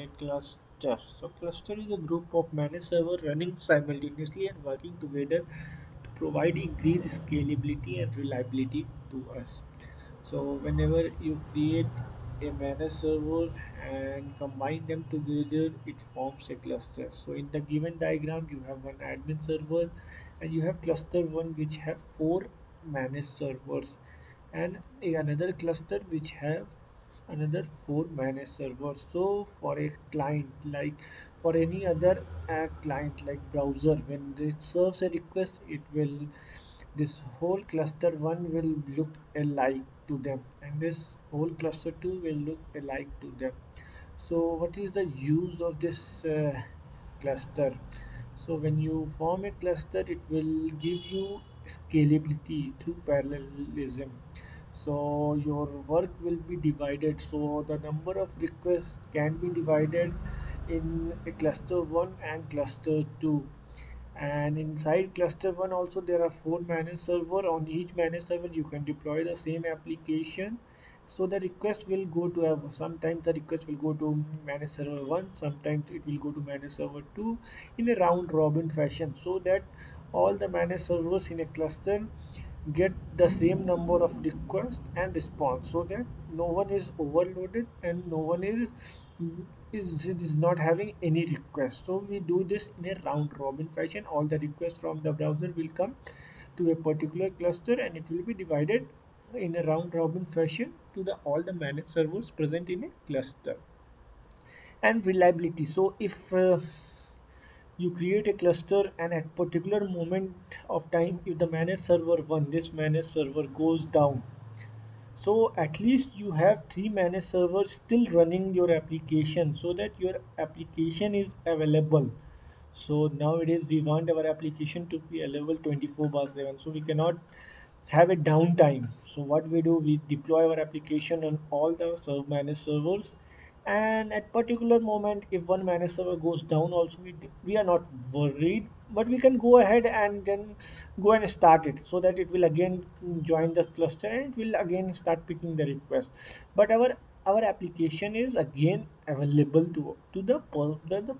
a cluster. So cluster is a group of managed servers running simultaneously and working together to provide increased scalability and reliability to us. So whenever you create a managed server and combine them together, it forms a cluster. So in the given diagram, you have one admin server and you have cluster one which have four managed servers and another cluster which have another four managed servers. So for a client, like for any other client like browser, when it serves a request, it will, this whole cluster 1 will look alike to them and this whole cluster 2 will look alike to them. So what is the use of this cluster? So when you form a cluster, it will give you scalability through parallelism. So your work will be divided, so the number of requests can be divided in a cluster 1 and cluster 2. And inside cluster 1 also there are four managed server. On each managed server you can deploy the same application, so the request will go to sometimes the request will go to managed server 1, sometimes it will go to managed server 2 in a round robin fashion, so that all the managed servers in a cluster get the same number of requests and response, so that no one is overloaded and no one is not having any request. So we do this in a round robin fashion. All the requests from the browser will come to a particular cluster and it will be divided in a round robin fashion to the all the managed servers present in a cluster. And reliability, so if you create a cluster and at particular moment of time, if the managed server 1, this managed server goes down, so at least you have three managed servers still running your application, so that your application is available. So nowadays we want our application to be available 24/7, so we cannot have a downtime. So what we do, we deploy our application on all the managed servers, and at particular moment if one managed server goes down also, we are not worried, but we can go ahead and then go and start it, so that it will again join the cluster and it will again start picking the request. But our application is again available to the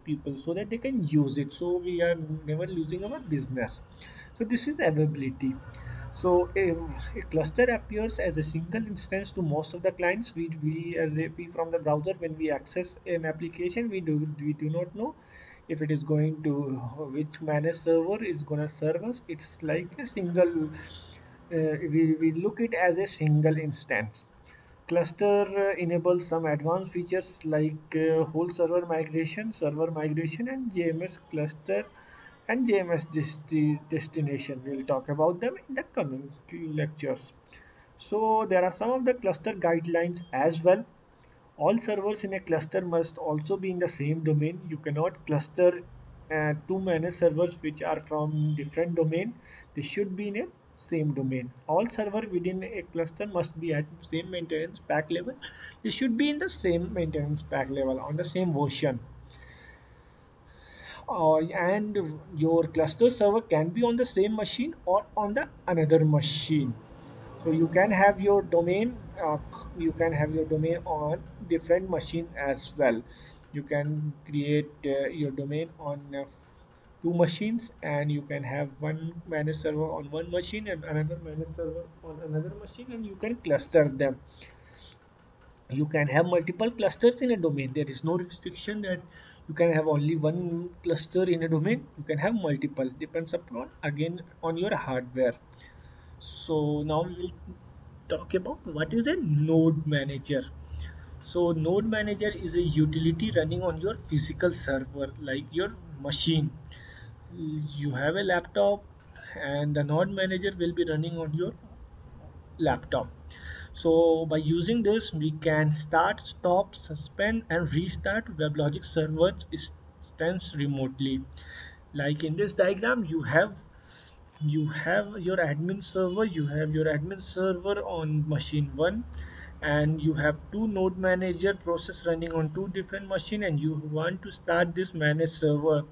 people, so that they can use it, so we are never losing our business. So this is availability. So a cluster appears as a single instance to most of the clients. We from the browser, when we access an application, we do not know if it is going to which managed server is going to serve us. It's like a single. We look it as a single instance. Cluster enables some advanced features like whole server migration, and JMS cluster and JMS destination. We'll talk about them in the coming lectures. So there are some of the cluster guidelines as well. All servers in a cluster must also be in the same domain. You cannot cluster two managed servers which are from different domain. They should be in a same domain. All server within a cluster must be at same maintenance pack level. They should be in the same maintenance pack level on the same version. And your cluster server can be on the same machine or on the another machine. So you can have your domain on different machine as well. You can create your domain on two machines, and you can have one managed server on one machine and another managed server on another machine, and you can cluster them. You can have multiple clusters in a domain. There is no restriction that you can have only one cluster in a domain. You can have multiple, depends upon again on your hardware. So now we will talk about what is a node manager. So node manager is a utility running on your physical server, like your machine. You have a laptop and the node manager will be running on your laptop. So by using this, we can start, stop, suspend and restart WebLogic servers instance remotely. Like in this diagram, you have your admin server, on machine 1, and you have two node manager process running on two different machine, and you want to start this managed server.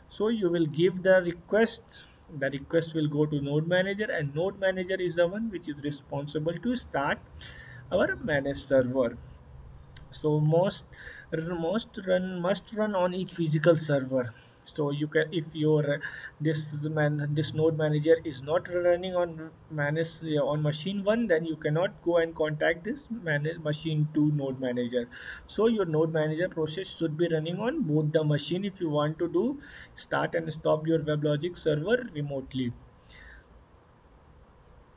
So you will give the request will go to node manager, and node manager is the one which is responsible to start our managed server. So Must run on each physical server. So you can, if your this node manager is not running on manage on machine 1, then you cannot go and contact this machine 2 node manager. So your node manager process should be running on both the machine if you want to do start and stop your WebLogic server remotely.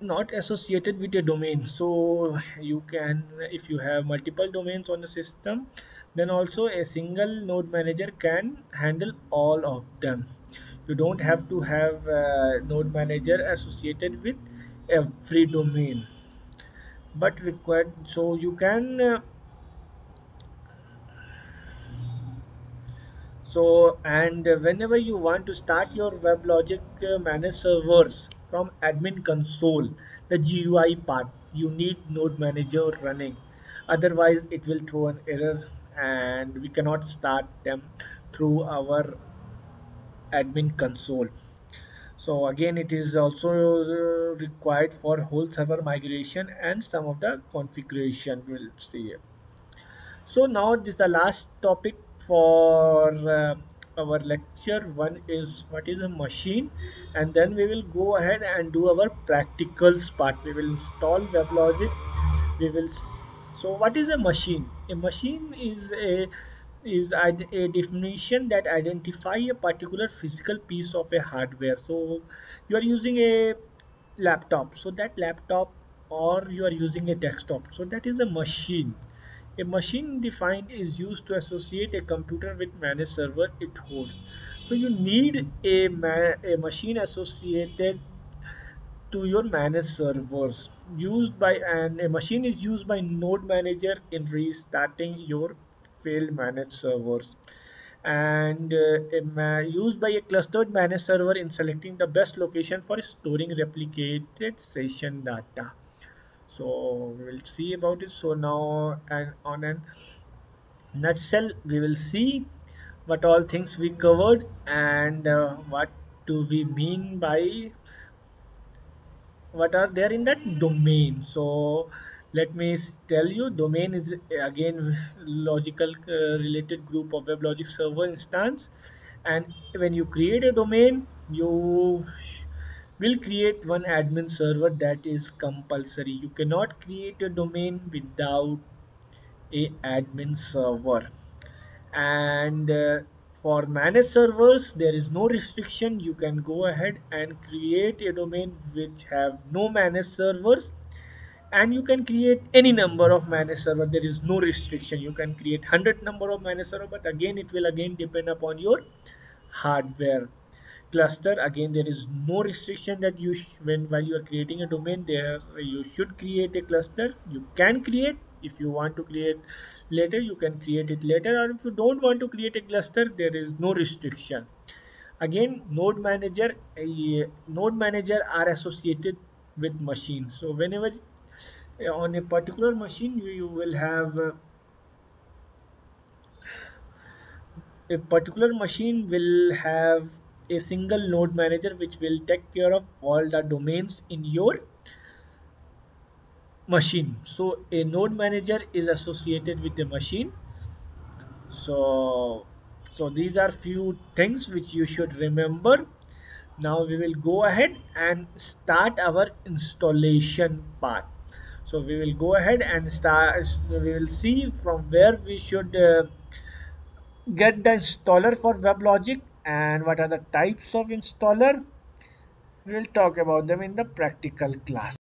Not associated with a domain, so you can, if you have multiple domains on the system, then also a single node manager can handle all of them. You don't have to have a node manager associated with every domain, but required, so you can so, and whenever you want to start your WebLogic managed servers from admin console, the GUI part, you need Node Manager running. Otherwise, it will throw an error and we cannot start them through our admin console. So again, it is also required for whole server migration and some of the configuration we'll see. So now this is the last topic for our lecture. One is what is a machine, and then we will go ahead and do our practicals part. We will install WebLogic. We will. So what is a machine? A machine is a definition that identify a particular physical piece of a hardware. So you are using a laptop. So that laptop, or you are using a desktop. So that is a machine. A machine defined is used to associate a computer with managed server it hosts. So you need a machine associated to your managed servers used by, and a machine is used by node manager in restarting your failed managed servers, and used by a clustered managed server in selecting the best location for storing replicated session data. So we will see about it. So now, and on an nutshell, we will see what all things we covered, and what do we mean by what are there in that domain. So let me tell you, domain is again logical related group of WebLogic server instance, and when you create a domain, you will create one admin server. That is compulsory. You cannot create a domain without a admin server. And for managed servers, there is no restriction. You can go ahead and create a domain which have no managed servers, and you can create any number of managed server. There is no restriction. You can create 100 number of managed server, but again it will again depend upon your hardware. Cluster, again there is no restriction that you when while you are creating a domain, there you should create a cluster. You can create, if you want to create later, you can create it later, or if you don't want to create a cluster, there is no restriction. Again, node manager are associated with machines. So whenever on a particular machine, you will have a particular machine will have a single node manager which will take care of all the domains in your machine. So a node manager is associated with a machine. So these are few things which you should remember. Now we will go ahead and start our installation part. So we will go ahead and start. We will see from where we should get the installer for WebLogic, and what are the types of installer. We will talk about them in the practical class.